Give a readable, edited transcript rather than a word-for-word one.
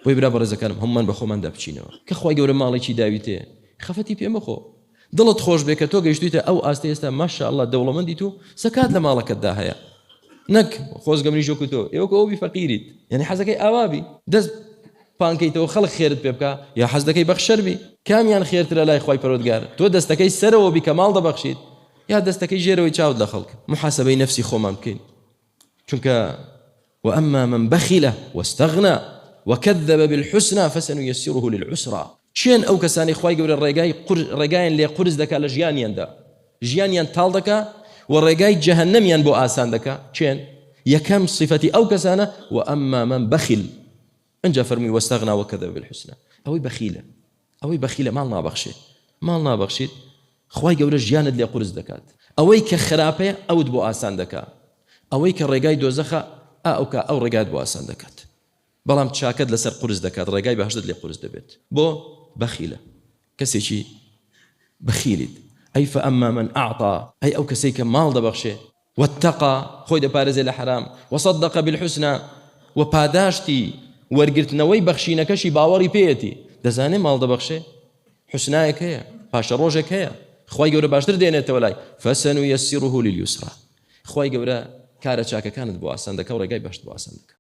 بۆی برا بەڕێزەکانم هەمومان بە خۆمان دابچینەوە کە خوای گەورە ماڵێکی داویتێ خەفەتی پێ مەخۆ دڵت خۆش بێ کە تۆ گەیشتویتە ئەو ئاستی ئێستا ماشاءالله دەوڵەمەندیت و زەکات لە ماڵەکەتدا هەیە نەک خۆزگەمنی ژۆک و تۆ ئێوە ئەوبی فەقیریت یعنی حەزەکەی ئاوابی دەست پانکەیتەوە خەڵک خێرت پێ بکە یا حەز دەکەی بەخشەربی کامیان خێرترە لای خوای پەروەردگار تۆ دەستەکەی سەرەوە بی کە ماڵ دەبەخشیت یا دەستەکەی ژێرەوەی چاوت لە خەڵک محاسبەی نەفسی خۆمان بکەین چونکە وأما من بخل واستغنى وكذب بالحسنى فسنيسره للعسرى چێن ئەو کەسانی خوای گەورە ڕێگایان لێ قورس دەکا لە ژیانیاندا ژیانیان تاڵ دەکا و ڕێگای جەهەنەمیان بۆ ئاسان دەکا چێن یەکەم صفەتی ئەو کەسانە وأما من بخل انجا فەرمووی واستغنى وكذب بالحسنى ئەوەی بەخیلە ماڵ نابەخشیت خوای گەورە ژیانت لێ قورس دەکات ئەوەی کە خراپەیە ئەوت بۆ ئاسان دەکا ئەوەی کە ڕێگای دۆزەخە ئەو ڕێگات بۆ ئاسان دەکات بەڵام چاکەت لەسەر قورس دەکات ڕێگای بەهەشتت لێ قورس دەبێت بۆ بەخیلە کەسێکی بەخیلیت ئەی فأما من أعطى ئەی ئەو کەسەی کە ماڵ دەبەخشێ واتقى خۆی دەپارێزێ لە حرام وصدق بالحسنى و پاداشتی وەرگرتنەوەی بەخشینەکەشی باوەڕی پێیەتی دەزانێ ماڵ دەبەخشێ حسنایەک هەیە پاشە ڕۆژێک هەیە خوای گەورە باشتر دێنێتەوە لای فسنيسره لليسرى خوای گەورە کارە چاکەکانت بۆ ئاسان دەکە و ڕێگای بەهەشت بۆ ئاسان دەکە